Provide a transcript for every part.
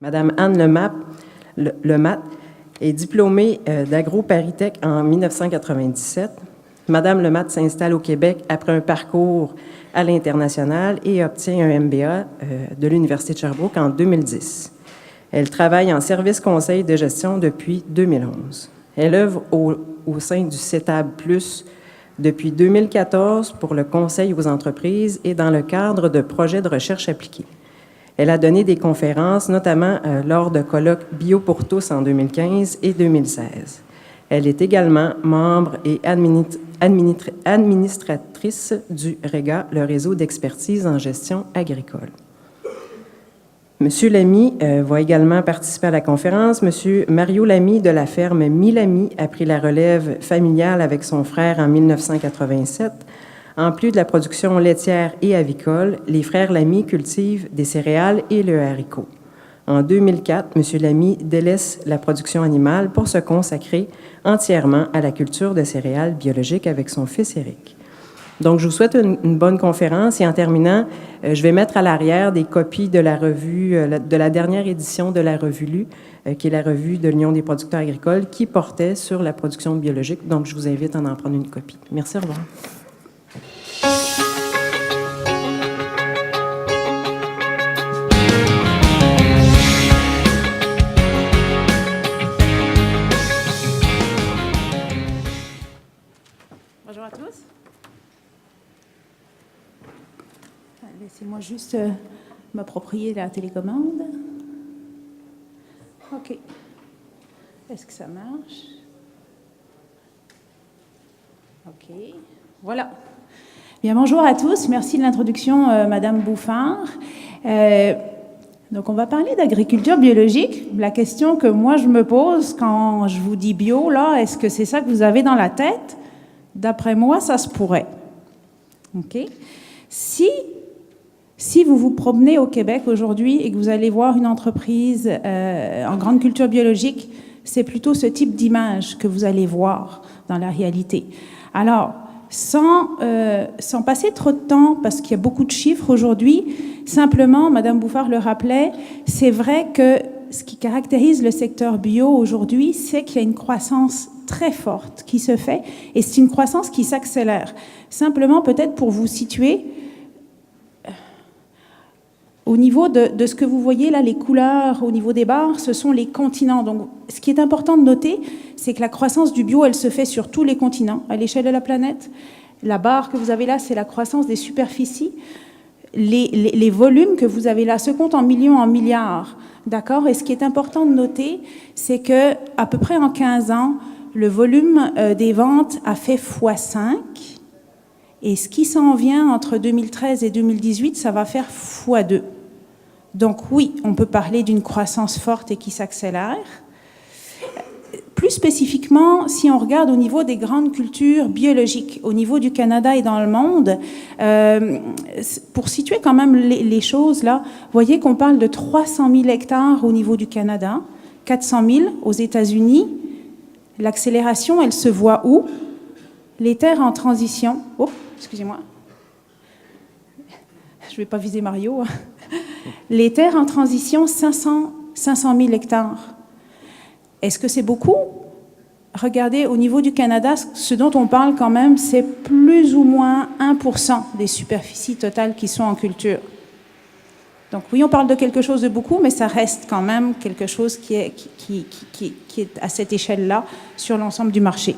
Madame Anne Lemat est diplômée d'AgroParisTech en 1997. Madame Lemat s'installe au Québec après un parcours à l'international et obtient un MBA de l'Université de Sherbrooke en 2010. Elle travaille en service conseil de gestion depuis 2011. Elle œuvre au sein du CETAB+, depuis 2014 pour le conseil aux entreprises et dans le cadre de projets de recherche appliquée. Elle a donné des conférences, notamment lors de colloques Bio pour tous en 2015 et 2016. Elle est également membre et administratrice du REGA, le réseau d'expertise en gestion agricole. Monsieur Lamy va également participer à la conférence. Monsieur Mario Lamy de la ferme Mi-Lamy a pris la relève familiale avec son frère en 1987. En plus de la production laitière et avicole, les frères Lamy cultivent des céréales et le haricot. En 2004, M. Lamy délaisse la production animale pour se consacrer entièrement à la culture de céréales biologiques avec son fils Éric. Donc, je vous souhaite une bonne conférence et en terminant, je vais mettre à l'arrière des copies de la revue, de la dernière édition de la revue Lue, qui est la revue de l'Union des producteurs agricoles, qui portait sur la production biologique. Donc, je vous invite à en prendre une copie. Merci, au revoir. Bonjour à tous. Laissez-moi juste m'approprier la télécommande. OK. Est-ce que ça marche? OK. Voilà. Bien, bonjour à tous. Merci de l'introduction, Madame Bouffard. Donc, on va parler d'agriculture biologique. La question que moi, je me pose quand je vous dis bio, là, est-ce que c'est ça que vous avez dans la tête? D'après moi, ça se pourrait. OK? Si vous vous promenez au Québec aujourd'hui et que vous allez voir une entreprise en grande culture biologique, c'est plutôt ce type d'image que vous allez voir dans la réalité. Alors, sans passer trop de temps, parce qu'il y a beaucoup de chiffres aujourd'hui, simplement, Madame Bouffard le rappelait, c'est vrai que ce qui caractérise le secteur bio aujourd'hui, c'est qu'il y a une croissance très forte qui se fait, et c'est une croissance qui s'accélère. Simplement, peut-être pour vous situer, au niveau de ce que vous voyez là, les couleurs, au niveau des barres, ce sont les continents. Donc, ce qui est important de noter, c'est que la croissance du bio, elle se fait sur tous les continents, à l'échelle de la planète. La barre que vous avez là, c'est la croissance des superficies. Les volumes que vous avez là se comptent en millions, en milliards. D'accord? Et ce qui est important de noter, c'est que à peu près en 15 ans, le volume des ventes a fait x5. Et ce qui s'en vient entre 2013 et 2018, ça va faire x2. Donc oui, on peut parler d'une croissance forte et qui s'accélère. Plus spécifiquement, si on regarde au niveau des grandes cultures biologiques, au niveau du Canada et dans le monde, pour situer quand même les choses, là, vous voyez qu'on parle de 300 000 hectares au niveau du Canada, 400 000 aux États-Unis. L'accélération, elle se voit où? Les terres en transition. Oh, excusez-moi. Je ne vais pas viser Mario. Les terres en transition, 500 000 hectares. Est-ce que c'est beaucoup? Regardez, au niveau du Canada, ce dont on parle quand même, c'est plus ou moins 1% des superficies totales qui sont en culture. Donc oui, on parle de quelque chose de beaucoup, mais ça reste quand même quelque chose qui est à cette échelle-là sur l'ensemble du marché.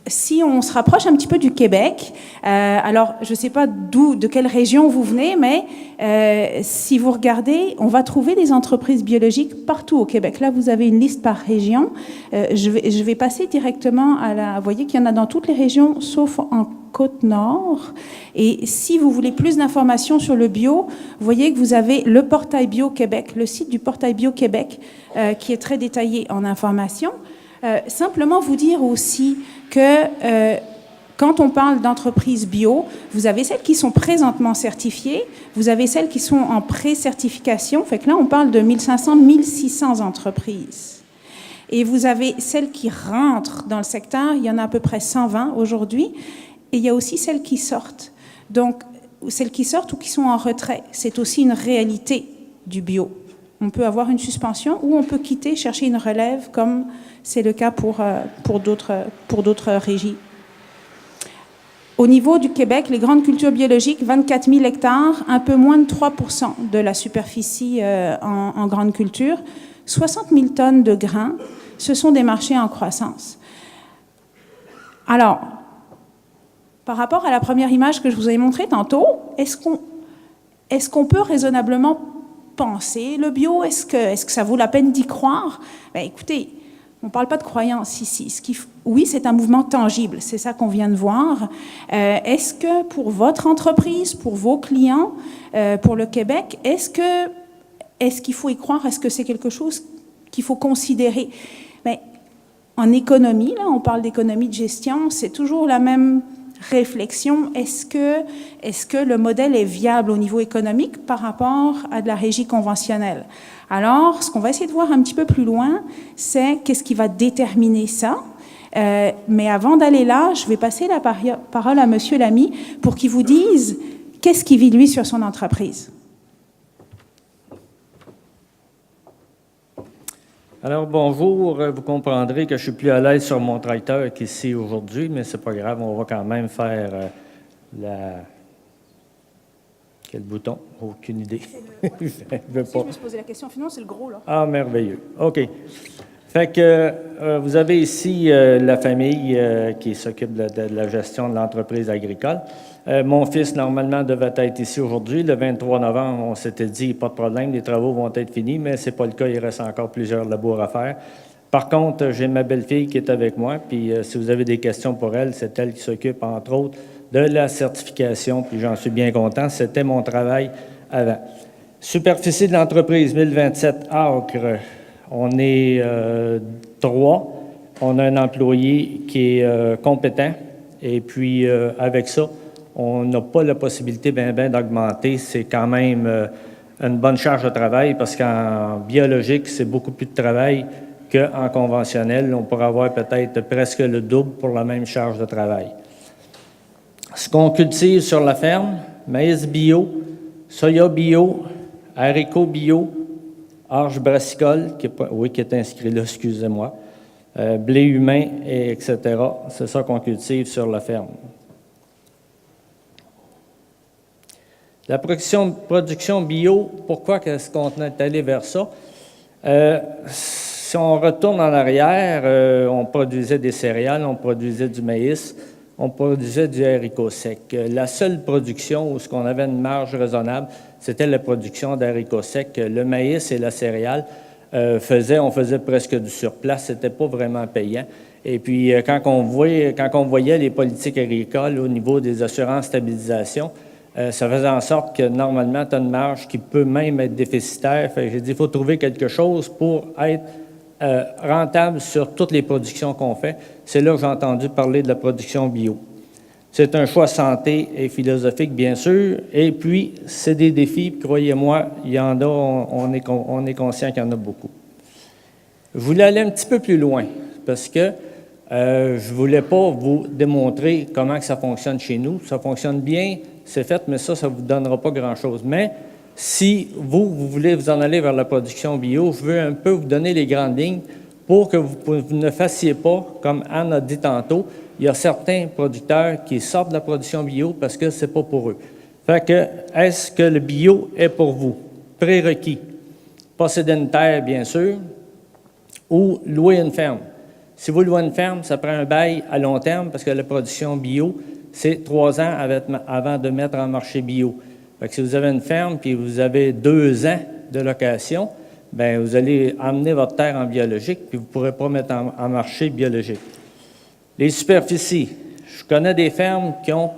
Si on se rapproche un petit peu du Québec, alors je ne sais pas de quelle région vous venez, mais si vous regardez, on va trouver des entreprises biologiques partout au Québec. Là, vous avez une liste par région. Je vais passer directement à la... Vous voyez qu'il y en a dans toutes les régions, sauf en Côte-Nord. Et si vous voulez plus d'informations sur le bio, vous voyez que vous avez le portail Bio Québec, le site du portail Bio Québec, qui est très détaillé en informations. Simplement vous dire aussi que quand on parle d'entreprises bio, vous avez celles qui sont présentement certifiées, vous avez celles qui sont en pré-certification, fait que là on parle de 1500, 1600 entreprises. Et vous avez celles qui rentrent dans le secteur, il y en a à peu près 120 aujourd'hui, et il y a aussi celles qui sortent. Donc, celles qui sortent ou qui sont en retrait, c'est aussi une réalité du bio. on peut avoir une suspension ou on peut quitter, chercher une relève, comme c'est le cas pour d'autres régies. Au niveau du Québec, les grandes cultures biologiques, 24 000 hectares, un peu moins de 3% de la superficie en grande culture, 60 000 tonnes de grains, ce sont des marchés en croissance. Alors, par rapport à la première image que je vous ai montrée tantôt, est-ce qu'on peut raisonnablement penser le bio? Est-ce que ça vaut la peine d'y croire? Ben, écoutez, on ne parle pas de croyance ici. Oui, c'est un mouvement tangible, c'est ça qu'on vient de voir. Est-ce que pour votre entreprise, pour vos clients, pour le Québec, est-ce qu'il faut y croire? Est-ce que c'est quelque chose qu'il faut considérer? Ben, en économie, là, on parle d'économie de gestion, c'est toujours la même réflexion. Est-ce que le modèle est viable au niveau économique par rapport à de la régie conventionnelle? Alors, ce qu'on va essayer de voir un petit peu plus loin, c'est qu'est-ce qui va déterminer ça. Mais avant d'aller là, je vais passer la parole à M. Lamy pour qu'il vous dise qu'est-ce qu'il vit, lui, sur son entreprise. Alors, bonjour. Vous comprendrez que je suis plus à l'aise sur mon tracteur qu'ici aujourd'hui, mais c'est pas grave, on va quand même faire Quel bouton? Aucune idée. Je me suis posé la question, finalement, c'est le gros, là. Ah, merveilleux. OK. Fait que vous avez ici la famille qui s'occupe de la gestion de l'entreprise agricole. Mon fils, normalement, devait être ici aujourd'hui. Le 23 novembre, on s'était dit, pas de problème, les travaux vont être finis, mais ce n'est pas le cas, il reste encore plusieurs labours à faire. Par contre, j'ai ma belle-fille qui est avec moi, puis si vous avez des questions pour elle, c'est elle qui s'occupe, entre autres, de la certification, puis j'en suis bien content. C'était mon travail avant. Superficie de l'entreprise, 1027 acres. On est 3. On a un employé qui est compétent. Et puis, avec ça, on n'a pas la possibilité d'augmenter. C'est quand même une bonne charge de travail parce qu'en biologique, c'est beaucoup plus de travail qu'en conventionnel. On pourrait avoir peut-être presque le double pour la même charge de travail. Ce qu'on cultive sur la ferme, maïs bio, soya bio, haricots bio, orge brassicole, qui est inscrit là, excusez-moi, blé humain, etc. C'est ça qu'on cultive sur la ferme. La production bio, pourquoi est-ce qu'on est allé vers ça? Si on retourne en arrière, on produisait des céréales, on produisait du maïs, on produisait du haricot sec. La seule production où on avait une marge raisonnable, c'était la production d'haricots secs. Le maïs et la céréale, on faisait presque du surplace, c'était pas vraiment payant. Et puis, quand on voyait les politiques agricoles au niveau des assurances stabilisation, ça faisait en sorte que, normalement, tu as une marge qui peut même être déficitaire. J'ai dit, il faut trouver quelque chose pour être rentable sur toutes les productions qu'on fait. C'est là que j'ai entendu parler de la production bio. C'est un choix santé et philosophique, bien sûr, et puis c'est des défis, croyez-moi, il y en a, on est conscient qu'il y en a beaucoup. Je voulais aller un petit peu plus loin, parce que je ne voulais pas vous démontrer comment que ça fonctionne chez nous. Ça fonctionne bien, c'est fait, mais ça ne vous donnera pas grand-chose. Mais si vous voulez vous en aller vers la production bio, je veux un peu vous donner les grandes lignes pour que vous ne fassiez pas, comme Anne a dit tantôt, il y a certains producteurs qui sortent de la production bio parce que ce n'est pas pour eux. Fait que, est-ce que le bio est pour vous? Prérequis. Pas sédentaire, bien sûr, ou louer une ferme. Si vous louez une ferme, ça prend un bail à long terme parce que la production bio, c'est 3 ans avant de mettre en marché bio. Fait que si vous avez une ferme puis vous avez 2 ans de location, bien, vous allez emmener votre terre en biologique puis vous ne pourrez pas mettre en marché biologique. Les superficies. Je connais des fermes qui ont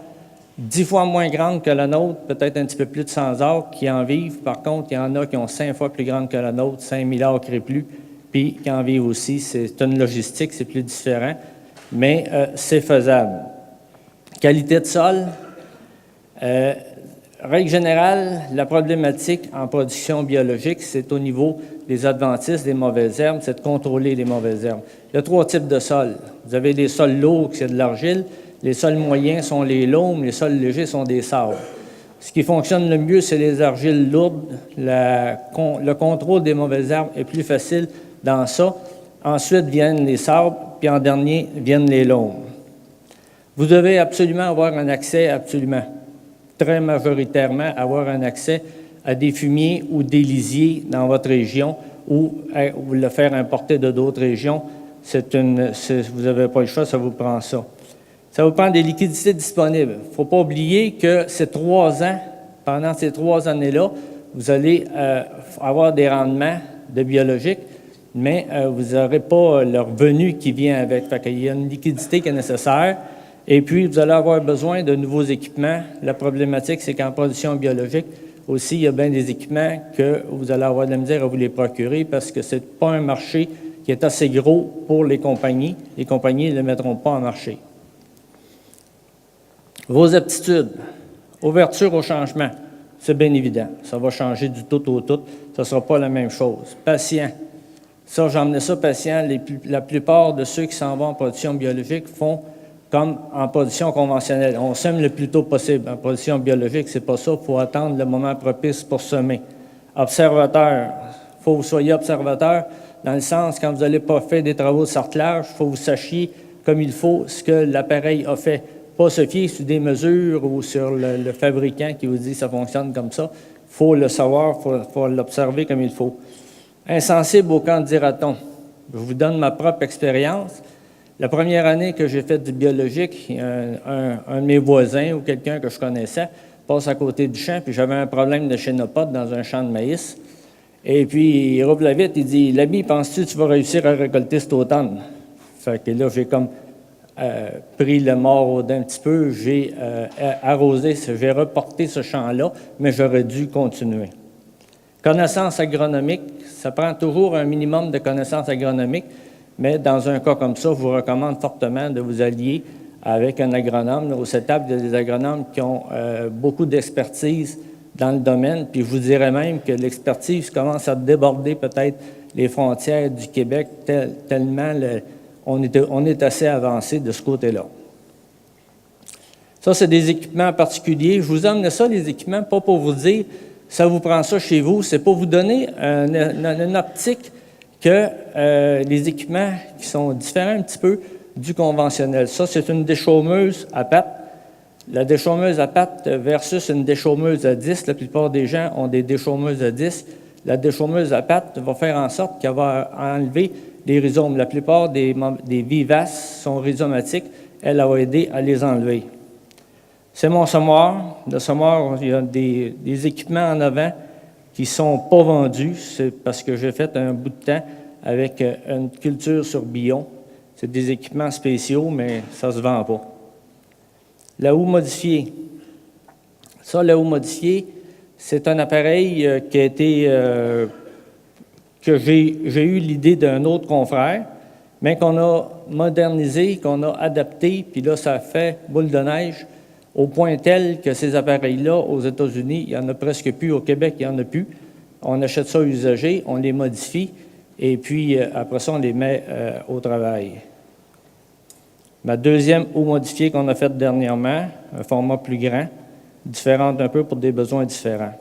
10 fois moins grandes que la nôtre, peut-être un petit peu plus de 100 acres qui en vivent. Par contre, il y en a qui ont 5 fois plus grandes que la nôtre, 5000 acres et plus, puis qui en vivent aussi. C'est une logistique, c'est plus différent, mais c'est faisable. Qualité de sol. Règle générale, la problématique en production biologique, c'est au niveau des adventices, des mauvaises herbes, c'est de contrôler les mauvaises herbes. Il y a 3 types de sols. Vous avez les sols lourds, c'est de l'argile. Les sols moyens sont les laumes. Les sols légers sont des sables. Ce qui fonctionne le mieux, c'est les argiles lourdes. Le contrôle des mauvaises herbes est plus facile dans ça. Ensuite viennent les sables, puis en dernier viennent les laumes. Vous devez absolument avoir un accès, très majoritairement, avoir un accès à des fumiers ou des lisiers dans votre région ou le faire importer de d'autres régions. Vous n'avez pas le choix, ça vous prend ça. Ça vous prend des liquidités disponibles. Il ne faut pas oublier que pendant ces 3 années-là, vous allez avoir des rendements de biologiques, mais vous n'aurez pas le revenu qui vient avec. Il y a une liquidité qui est nécessaire. Et puis, vous allez avoir besoin de nouveaux équipements. La problématique, c'est qu'en production biologique, aussi, il y a bien des équipements que vous allez avoir de la misère à vous les procurer parce que ce n'est pas un marché qui est assez gros pour les compagnies. Les compagnies ne le mettront pas en marché. Vos aptitudes, ouverture au changement, c'est bien évident. Ça va changer du tout au tout. Ça ne sera pas la même chose. Patient. Ça, j'ai emmené ça patient. La plupart de ceux qui s'en vont en production biologique font comme en production conventionnelle. On sème le plus tôt possible. En production biologique, c'est pas ça. Il faut attendre le moment propice pour semer. Observateur. Il faut que vous soyez observateur dans le sens, quand vous n'allez pas faire des travaux de sarclage, il faut que vous sachiez comme il faut ce que l'appareil a fait. Pas se fier sur des mesures ou sur le fabricant qui vous dit que ça fonctionne comme ça. Il faut le savoir, il faut l'observer comme il faut. Insensible au camp, dira-t-on. Je vous donne ma propre expérience. La première année que j'ai fait du biologique, un de mes voisins ou quelqu'un que je connaissais passe à côté du champ, puis j'avais un problème de chénopode dans un champ de maïs. Et puis, il rouvre la vitre, il dit « L'ami, penses-tu que tu vas réussir à récolter cet automne? » Fait que là, j'ai comme pris le mort au d'un petit peu, j'ai arrosé, j'ai reporté ce champ-là, mais j'aurais dû continuer. Connaissances agronomiques, ça prend toujours un minimum de connaissances agronomiques, mais dans un cas comme ça, je vous recommande fortement de vous allier avec un agronome. Au CETAP, il y a des agronomes qui ont beaucoup d'expertise dans le domaine, puis je vous dirais même que l'expertise commence à déborder peut-être les frontières du Québec tellement on est assez avancé de ce côté-là. Ça, c'est des équipements particuliers. Je vous emmène ça, les équipements, pas pour vous dire « ça vous prend ça chez vous », c'est pour vous donner une optique que les équipements qui sont différents un petit peu du conventionnel. Ça, c'est une déchaumeuse à pattes. La déchaumeuse à pattes versus une déchaumeuse à disque. La plupart des gens ont des déchaumeuses à disque. La déchaumeuse à pattes va faire en sorte qu'elle va enlever les rhizomes. La plupart des vivaces sont rhizomatiques. Elle va aider à les enlever. C'est mon semoir. Le semoir, il y a des équipements en avant qui ne sont pas vendus. C'est parce que j'ai fait un bout de temps avec une culture sur billon. C'est des équipements spéciaux, mais ça ne se vend pas. La houe modifiée. Ça, la houe modifiée, c'est un appareil qui a été que j'ai eu l'idée d'un autre confrère, mais qu'on a modernisé, qu'on a adapté, puis là, ça fait boule de neige au point tel que ces appareils-là, aux États-Unis, il n'y en a presque plus. Au Québec, il n'y en a plus. On achète ça usagé, on les modifie, et puis après ça, on les met au travail. Ma deuxième houe modifiée qu'on a faite dernièrement, un format plus grand, différente un peu pour des besoins différents.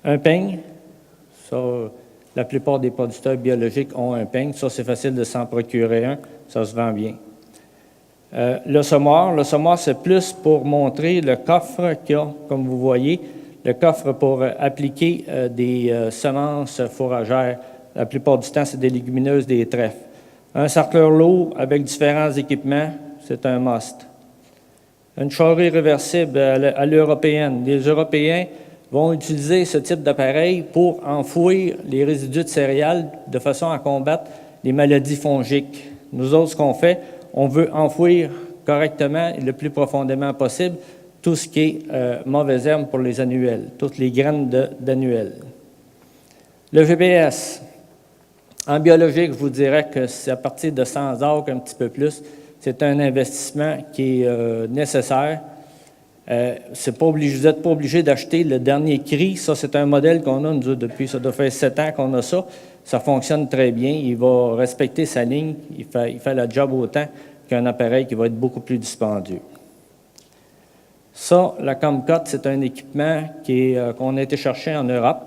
Un peigne, ça, la plupart des producteurs biologiques ont un peigne. Ça, c'est facile de s'en procurer un, ça se vend bien. Le semoir, c'est plus pour montrer le coffre qu'il y a, comme vous voyez, le coffre pour appliquer des semences fourragères. La plupart du temps, c'est des légumineuses, des trèfles. Un sarcleur lourd avec différents équipements, c'est un must. Une charrue réversible à l'européenne. Les Européens vont utiliser ce type d'appareil pour enfouir les résidus de céréales de façon à combattre les maladies fongiques. Nous autres, ce qu'on fait, on veut enfouir correctement et le plus profondément possible tout ce qui est mauvaise herbe pour les annuelles, toutes les graines d'annuelles. Le GPS. En biologique, je vous dirais que c'est à partir de 100 acres, un petit peu plus, c'est un investissement qui est nécessaire. Vous n'êtes pas obligé d'acheter le dernier cri. Ça, c'est un modèle qu'on a, nous, depuis, ça doit faire 7 ans qu'on a ça. Ça fonctionne très bien. Il va respecter sa ligne. Il fait la job autant qu'un appareil qui va être beaucoup plus dispendieux. Ça, la Comcot, c'est un équipement qu'on a été chercher en Europe.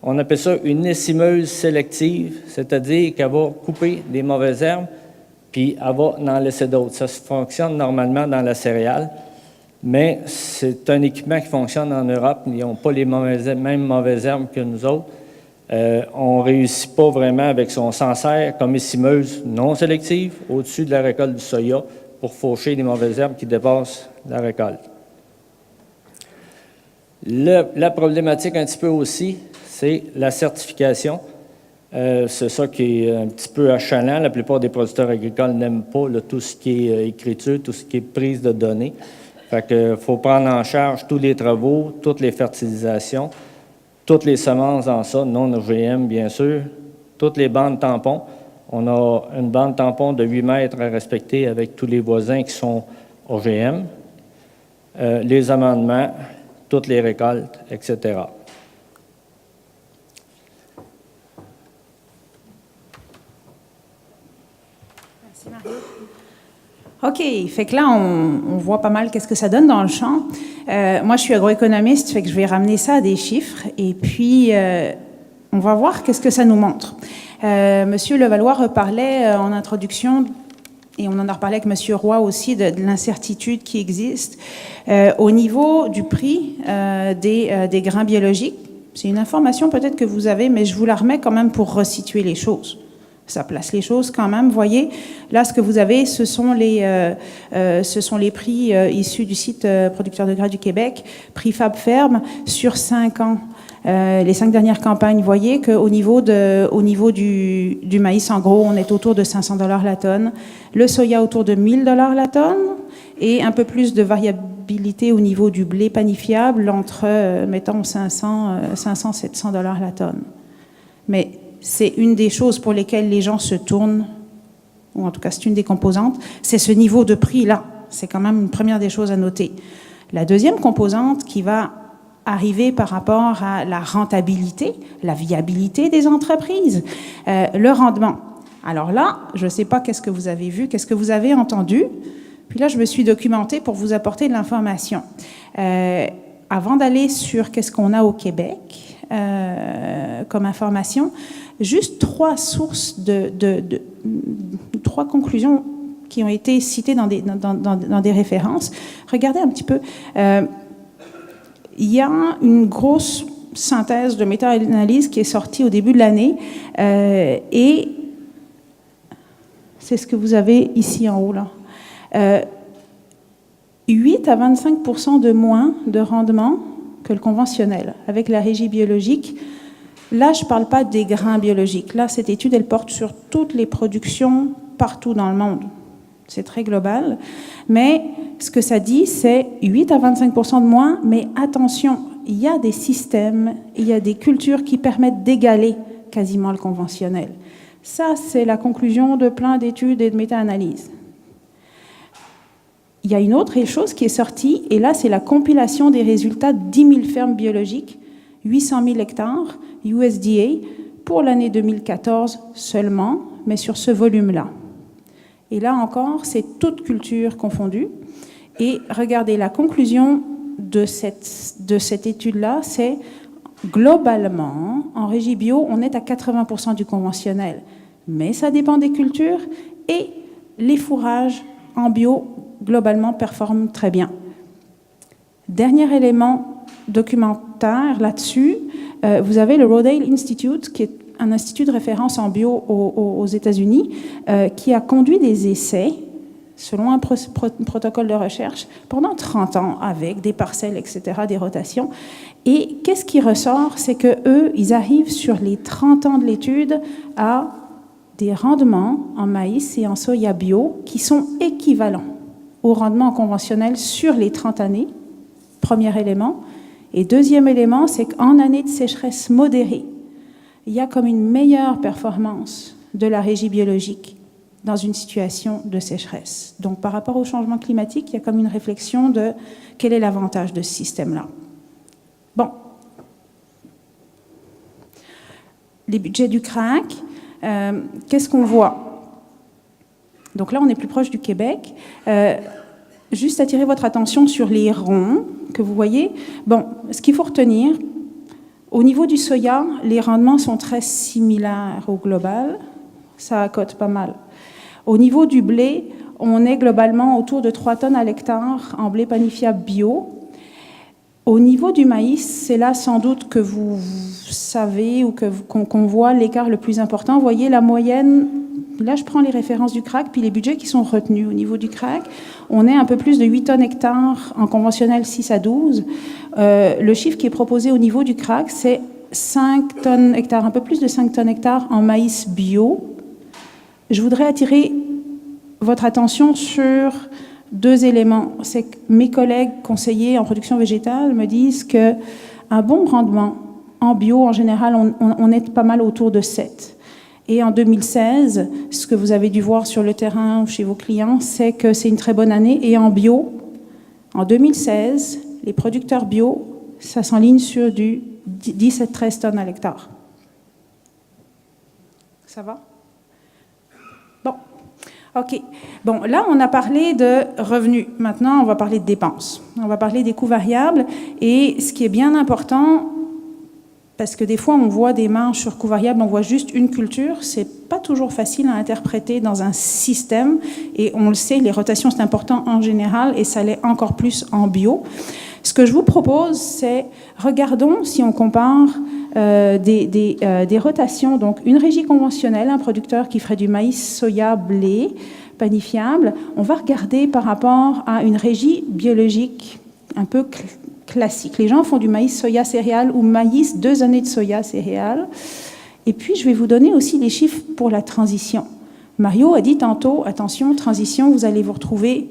On appelle ça une écimeuse sélective, c'est-à-dire qu'elle va couper des mauvaises herbes, puis elle va en laisser d'autres. Ça fonctionne normalement dans la céréale, mais c'est un équipement qui fonctionne en Europe. Ils n'ont pas les mêmes mauvaises herbes que nous autres. On ne réussit pas vraiment avec son s'en sert comme écimeuse non sélective au-dessus de la récolte du soya pour faucher les mauvaises herbes qui dépassent la récolte. La problématique un petit peu aussi, c'est la certification. C'est ça qui est un petit peu achalant. La plupart des producteurs agricoles n'aiment pas tout ce qui est écriture, tout ce qui est prise de données. Fait que faut prendre en charge tous les travaux, toutes les fertilisations, toutes les semences en ça, non OGM bien sûr, toutes les bandes tampons. On a une bande tampon de 8 mètres à respecter avec tous les voisins qui sont OGM, les amendements, toutes les récoltes, etc. Merci Mario. OK, fait que là, on voit pas mal qu'est-ce que ça donne dans le champ. Moi, je suis agroéconomiste, fait que je vais ramener ça à des chiffres, et puis on va voir qu'est-ce que ça nous montre. Monsieur Levallois reparlait en introduction, et on en a reparlé avec Monsieur Roy aussi, de l'incertitude qui existe au niveau du prix des grains biologiques. C'est une information peut-être que vous avez, mais je vous la remets quand même pour resituer les choses. Ça place les choses quand même. Vous voyez, là, ce que vous avez, ce sont les prix issus du site producteur de grains du Québec, prix Fab Ferme, sur 5 ans. Les 5 dernières campagnes, vous voyez qu'au niveau du maïs, en gros, on est autour de 500 $ la tonne. Le soya autour de 1000 $ la tonne. Et un peu plus de variabilité au niveau du blé panifiable entre, mettons, 500, 700 $ la tonne. Mais c'est une des choses pour lesquelles les gens se tournent, ou en tout cas c'est une des composantes, c'est ce niveau de prix-là. C'est quand même une première des choses à noter. La deuxième composante qui va arriver par rapport à la rentabilité, la viabilité des entreprises, le rendement. Alors là, je ne sais pas qu'est-ce que vous avez vu, qu'est-ce que vous avez entendu, puis là je me suis documentée pour vous apporter de l'information. Avant d'aller sur qu'est-ce qu'on a au Québec comme information, juste 3 sources trois conclusions qui ont été citées dans des références. Regardez un petit peu. Il y a une grosse synthèse de méta-analyse qui est sortie au début de l'année et c'est ce que vous avez ici en haut là. 8 à 25% de moins de rendement que le conventionnel avec la régie biologique. Là, je ne parle pas des grains biologiques. Là, cette étude, elle porte sur toutes les productions partout dans le monde. C'est très global. Mais ce que ça dit, c'est 8 à 25% de moins. Mais attention, il y a des systèmes, il y a des cultures qui permettent d'égaler quasiment le conventionnel. Ça, c'est la conclusion de plein d'études et de méta-analyses. Il y a une autre chose qui est sortie, et là, c'est la compilation des résultats de 10 000 fermes biologiques, 800 000 hectares, USDA, pour l'année 2014 seulement, mais sur ce volume-là. Et là encore, c'est toute culture confondue. Et regardez, la conclusion de cette étude-là, c'est globalement, en régie bio, on est à 80% du conventionnel. Mais ça dépend des cultures et les fourrages en bio, globalement, performent très bien. Dernier élément documentaire là-dessus, vous avez le Rodale Institute, qui est un institut de référence en bio aux États-Unis, qui a conduit des essais, selon un protocole de recherche, pendant 30 ans, avec des parcelles, etc., des rotations. Et qu'est-ce qui ressort? C'est qu'eux, ils arrivent sur les 30 ans de l'étude à des rendements en maïs et en soya bio qui sont équivalents au rendement conventionnel sur les 30 années, premier élément. Et deuxième élément, c'est qu'en année de sécheresse modérée, il y a comme une meilleure performance de la régie biologique dans une situation de sécheresse. Donc, par rapport au changement climatique, il y a comme une réflexion de quel est l'avantage de ce système-là. Bon. Les budgets du CRAC, qu'est-ce qu'on voit? Donc là, on est plus proche du Québec. juste attirer votre attention sur les ronds que vous voyez. Bon, ce qu'il faut retenir, au niveau du soya, les rendements sont très similaires au global. Ça accote pas mal. Au niveau du blé, on est globalement autour de 3 tonnes à l'hectare en blé panifiable bio. Au niveau du maïs, c'est là sans doute que vous savez ou qu'on voit l'écart le plus important. Vous voyez la moyenne, là je prends les références du CRAC, puis les budgets qui sont retenus. Au niveau du CRAC, on est un peu plus de 8 tonnes hectares, en conventionnel 6 à 12. Le chiffre qui est proposé au niveau du CRAC, c'est 5 tonnes hectares, un peu plus de 5 tonnes hectares en maïs bio. Je voudrais attirer votre attention sur 2 éléments. C'est que mes collègues conseillers en production végétale me disent qu'un bon rendement en bio, en général, on est pas mal autour de 7. Et en 2016, ce que vous avez dû voir sur le terrain ou chez vos clients, c'est que c'est une très bonne année. Et en bio, en 2016, les producteurs bio, ça s'enligne sur du 17-13 tonnes à l'hectare. Ça va? Bon. OK. Bon, là, on a parlé de revenus. Maintenant, on va parler de dépenses. On va parler des coûts variables. Et ce qui est bien important, parce que des fois, on voit des marges sur coûts variables, on voit juste une culture. C'est pas toujours facile à interpréter dans un système. Et on le sait, les rotations, c'est important en général, et ça l'est encore plus en bio. Ce que je vous propose, c'est, regardons si on compare des rotations. Donc, une régie conventionnelle, un producteur qui ferait du maïs, soya, blé, panifiable. On va regarder par rapport à une régie biologique un peu classique. Les gens font du maïs, soya, céréales ou maïs, 2 années de soya, céréales. Et puis, je vais vous donner aussi les chiffres pour la transition. Mario a dit tantôt, attention, transition, vous allez vous retrouver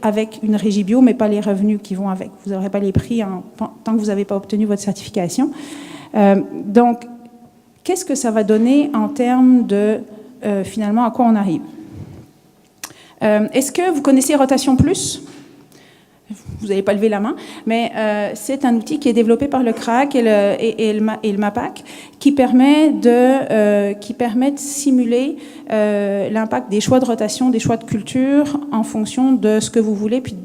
avec une régie bio, mais pas les revenus qui vont avec. Vous n'aurez pas les prix tant que vous n'avez pas obtenu votre certification. Donc, qu'est-ce que ça va donner en termes de, finalement, à quoi on arrive? Est-ce que vous connaissez Rotation Plus? Vous n'avez pas levé la main, mais c'est un outil qui est développé par le CRAC et le MAPAC qui permet de simuler l'impact des choix de rotation, des choix de culture en fonction de ce que vous voulez, puis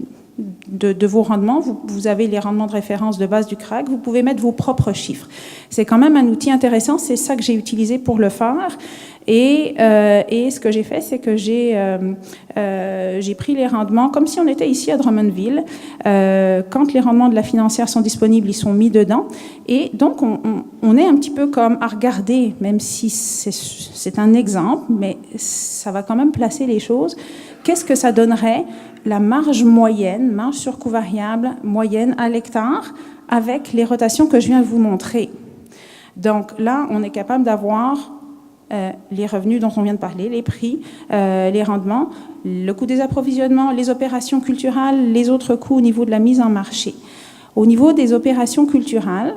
de vos rendements. Vous avez les rendements de référence de base du CRAC. Vous pouvez mettre vos propres chiffres. C'est quand même un outil intéressant. C'est ça que j'ai utilisé pour le faire. Et ce que j'ai fait, c'est que j'ai pris les rendements, comme si on était ici à Drummondville. Quand les rendements de la financière sont disponibles, ils sont mis dedans. Et donc, on est un petit peu comme à regarder, même si c'est un exemple, mais ça va quand même placer les choses. Qu'est-ce que ça donnerait, la marge moyenne, marge sur coût variable moyenne à l'hectare, avec les rotations que je viens de vous montrer? Donc là, on est capable d'avoir les revenus dont on vient de parler, les prix, les rendements, le coût des approvisionnements, les opérations culturales, les autres coûts au niveau de la mise en marché. Au niveau des opérations culturales,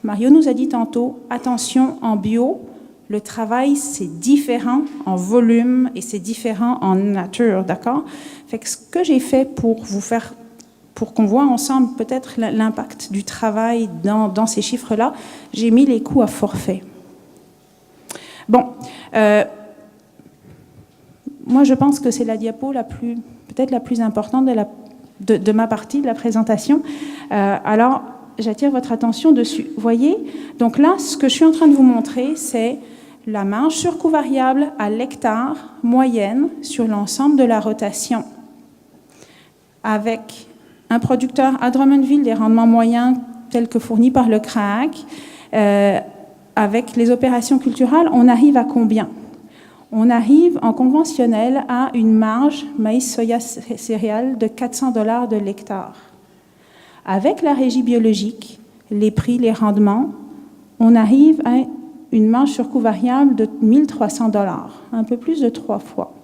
Mario nous a dit tantôt, attention, en bio, le travail, c'est différent en volume et c'est différent en nature, d'accord? Fait que ce que j'ai fait pour qu'on voit ensemble peut-être l'impact du travail dans ces chiffres-là, j'ai mis les coûts à forfait. Bon, moi je pense que c'est la diapo peut-être la plus importante de ma partie de la présentation. Alors, j'attire votre attention dessus. Voyez, donc là, ce que je suis en train de vous montrer, c'est la marge sur coût variable à l'hectare moyenne sur l'ensemble de la rotation. Avec un producteur à Drummondville, des rendements moyens tels que fournis par le CRAC, avec les opérations culturales, on arrive à combien? On arrive en conventionnel à une marge maïs, soya, céréales de 400 $ de l'hectare. Avec la régie biologique, les prix, les rendements, on arrive à une marge sur coût variable de 1 300 $, un peu plus de 3 fois.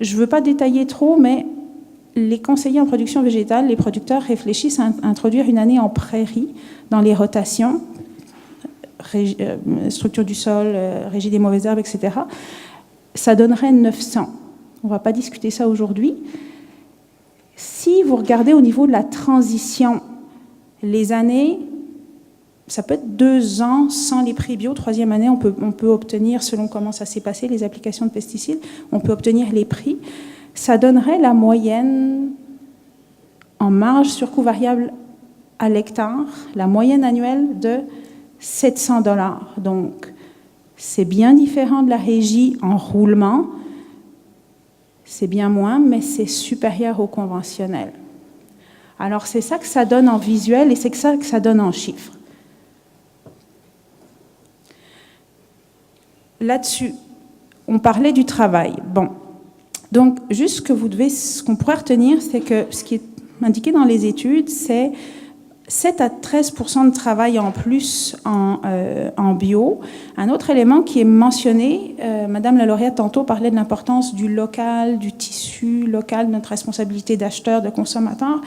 Je ne veux pas détailler trop, mais les conseillers en production végétale, les producteurs réfléchissent à introduire une année en prairie dans les rotations, structure du sol, régie des mauvaises herbes, etc. Ça donnerait 900. On ne va pas discuter ça aujourd'hui. Si vous regardez au niveau de la transition, les années, ça peut être 2 ans sans les prix bio. 3e année, on peut obtenir, selon comment ça s'est passé, les applications de pesticides, on peut obtenir les prix. ça donnerait la moyenne en marge sur coût variable à l'hectare, la moyenne annuelle de 700 $. Donc, c'est bien différent de la régie en roulement, c'est bien moins, mais c'est supérieur au conventionnel. Alors, c'est ça que ça donne en visuel et c'est ça que ça donne en chiffres. Là-dessus, on parlait du travail. Bon, donc juste ce qu'on pourrait retenir, c'est que ce qui est indiqué dans les études, c'est 7 à 13% de travail en plus en bio. Un autre élément qui est mentionné, Madame la lauréate tantôt parlait de l'importance du local, du tissu local, de notre responsabilité d'acheteur, de consommateur.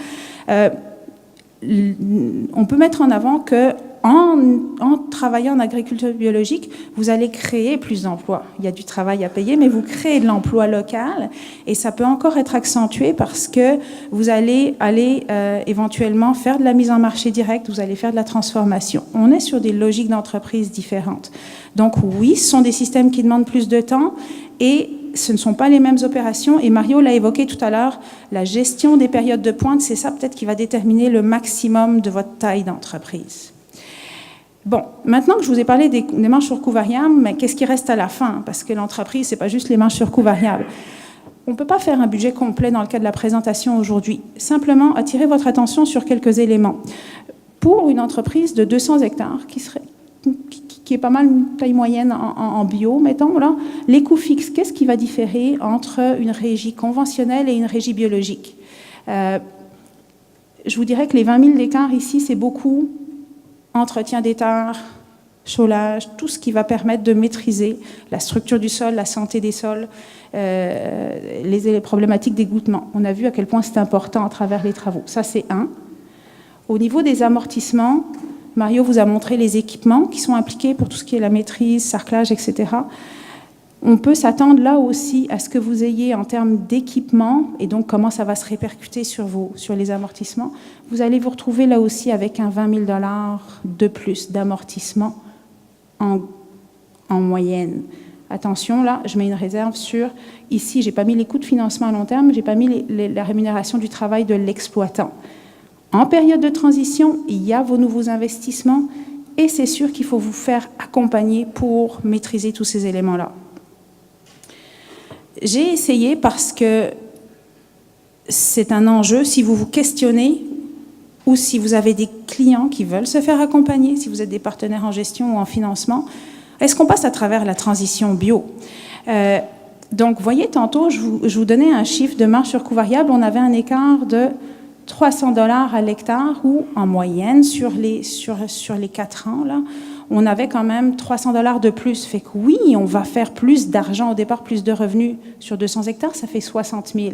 On peut mettre en avant que en travaillant en agriculture biologique, vous allez créer plus d'emplois. Il y a du travail à payer, mais vous créez de l'emploi local et ça peut encore être accentué parce que vous allez aller éventuellement faire de la mise en marché directe, vous allez faire de la transformation. On est sur des logiques d'entreprise différentes. Donc oui, ce sont des systèmes qui demandent plus de temps et ce ne sont pas les mêmes opérations. Et Mario l'a évoqué tout à l'heure, la gestion des périodes de pointe, c'est ça peut-être qui va déterminer le maximum de votre taille d'entreprise. Bon, maintenant que je vous ai parlé des marges sur coût variable, mais qu'est-ce qui reste à la fin? Parce que l'entreprise, ce n'est pas juste les marges sur coût variable. On ne peut pas faire un budget complet dans le cadre de la présentation aujourd'hui. Simplement, attirer votre attention sur quelques éléments. Pour une entreprise de 200 hectares, qui est pas mal une taille moyenne en bio, mettons, là, les coûts fixes, qu'est-ce qui va différer entre une régie conventionnelle et une régie biologique? Je vous dirais que les 20 000 d'écart ici, c'est beaucoup entretien des terres, chaulage, tout ce qui va permettre de maîtriser la structure du sol, la santé des sols, les problématiques d'égouttement. On a vu à quel point c'est important à travers les travaux. Ça, c'est un. Au niveau des amortissements, Mario vous a montré les équipements qui sont impliqués pour tout ce qui est la maîtrise, sarclage, etc. On peut s'attendre là aussi à ce que vous ayez en termes d'équipement et donc comment ça va se répercuter sur les amortissements. Vous allez vous retrouver là aussi avec un 20 000 $ de plus d'amortissement en moyenne. Attention, là, je mets une réserve sur, ici, je n'ai pas mis les coûts de financement à long terme, je n'ai pas mis la rémunération du travail de l'exploitant. En période de transition, il y a vos nouveaux investissements et c'est sûr qu'il faut vous faire accompagner pour maîtriser tous ces éléments-là. J'ai essayé parce que c'est un enjeu, si vous vous questionnez ou si vous avez des clients qui veulent se faire accompagner, si vous êtes des partenaires en gestion ou en financement, est-ce qu'on passe à travers la transition bio? Donc, vous voyez, tantôt, je vous donnais un chiffre de marge sur coût variable, on avait un écart de 300 $ à l'hectare ou en moyenne sur les 4 ans, là, on avait quand même 300 $ de plus. Fait que oui, on va faire plus d'argent au départ, plus de revenus. Sur 200 hectares, ça fait 60 000.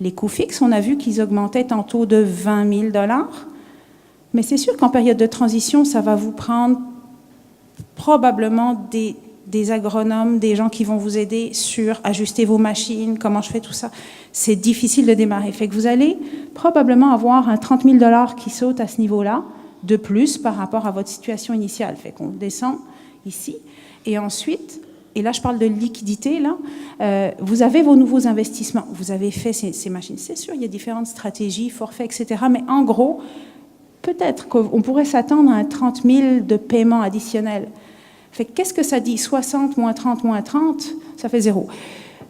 Les coûts fixes, on a vu qu'ils augmentaient tantôt de 20 000 $. Mais c'est sûr qu'en période de transition, ça va vous prendre probablement des agronomes, des gens qui vont vous aider sur ajuster vos machines, comment je fais tout ça. C'est difficile de démarrer. Fait que vous allez probablement avoir un 30 000 $ qui saute à ce niveau-là, de plus par rapport à votre situation initiale. Fait qu'on descend ici. Et ensuite, et là je parle de liquidité, là, vous avez vos nouveaux investissements. Vous avez fait ces machines. C'est sûr, il y a différentes stratégies, forfaits, etc. Mais en gros, peut-être qu'on pourrait s'attendre à un 30 000 de paiement additionnel. Fait que qu'est-ce que ça dit? 60 moins 30 moins 30, ça fait 0.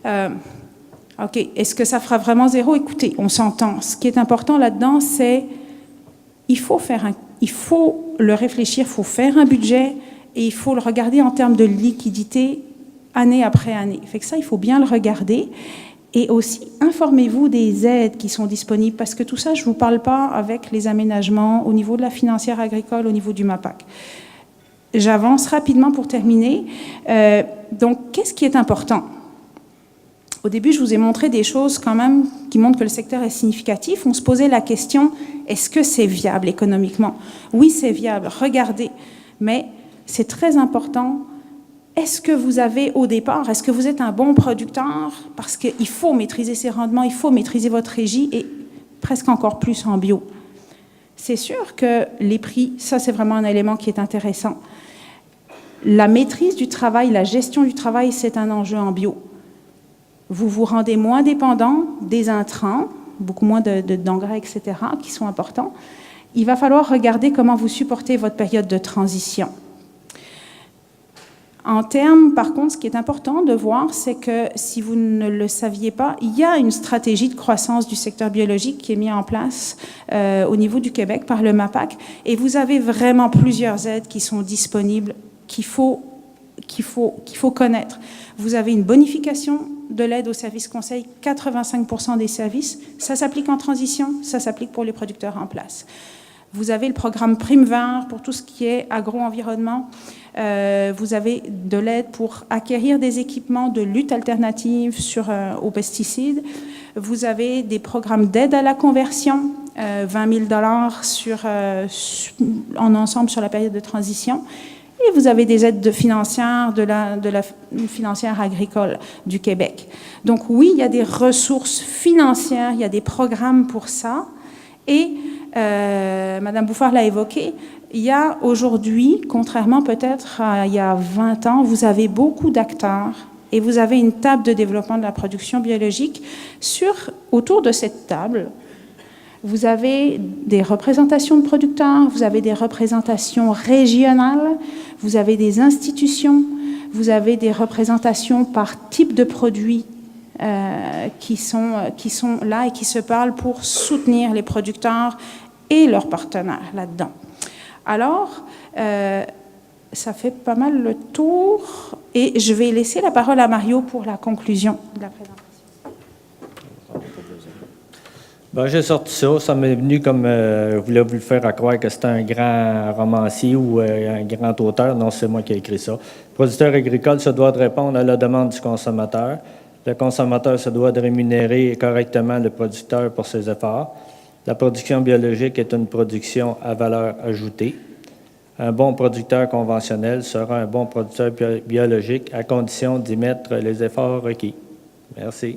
OK, est-ce que ça fera vraiment 0? Écoutez, on s'entend. Ce qui est important là-dedans, c'est il faut le réfléchir, il faut faire un budget et il faut le regarder en termes de liquidité année après année. Fait que ça, il faut bien le regarder. Et aussi, informez-vous des aides qui sont disponibles, parce que tout ça, je ne vous parle pas avec les aménagements au niveau de la financière agricole, au niveau du MAPAC. J'avance rapidement pour terminer. Donc, qu'est-ce qui est important? Au début, je vous ai montré des choses quand même qui montrent que le secteur est significatif. On se posait la question, est-ce que c'est viable économiquement? Oui, c'est viable, regardez. Mais c'est très important. Est-ce que vous avez au départ, est-ce que vous êtes un bon producteur? Parce qu'il faut maîtriser ses rendements, il faut maîtriser votre régie et presque encore plus en bio. C'est sûr que les prix, ça c'est vraiment un élément qui est intéressant. La maîtrise du travail, la gestion du travail, c'est un enjeu en bio. vous vous rendez moins dépendant des intrants, beaucoup moins d'engrais, etc., qui sont importants. Il va falloir regarder comment vous supportez votre période de transition. En termes, par contre, ce qui est important de voir, c'est que si vous ne le saviez pas, il y a une stratégie de croissance du secteur biologique qui est mise en place au niveau du Québec par le MAPAC, et vous avez vraiment plusieurs aides qui sont disponibles, qu'il faut connaître. Vous avez une bonification de l'aide au service conseil, 85% des services. Ça s'applique en transition, ça s'applique pour les producteurs en place. Vous avez le programme Prime-Vert pour tout ce qui est agro-environnement. Vous avez de l'aide pour acquérir des équipements de lutte alternative aux pesticides. Vous avez des programmes d'aide à la conversion, 20 000 $ en ensemble sur la période de transition. Et vous avez des aides financières de la financière agricole du Québec. Donc oui, il y a des ressources financières, il y a des programmes pour ça. Et Madame Bouffard l'a évoqué, il y a aujourd'hui, contrairement peut-être à il y a 20 ans, vous avez beaucoup d'acteurs et vous avez une table de développement de la production biologique. Autour de cette table, vous avez des représentations de producteurs, vous avez des représentations régionales, vous avez des institutions, vous avez des représentations par type de produits qui sont là et qui se parlent pour soutenir les producteurs et leurs partenaires là-dedans. Alors, ça fait pas mal le tour et je vais laisser la parole à Mario pour la conclusion de la présentation. Ben, j'ai sorti ça. Ça m'est venu comme je voulais vous le faire croire que c'était un grand romancier ou un grand auteur. Non, c'est moi qui ai écrit ça. Le producteur agricole se doit de répondre à la demande du consommateur. Le consommateur se doit de rémunérer correctement le producteur pour ses efforts. La production biologique est une production à valeur ajoutée. Un bon producteur conventionnel sera un bon producteur biologique à condition d'y mettre les efforts requis. Merci.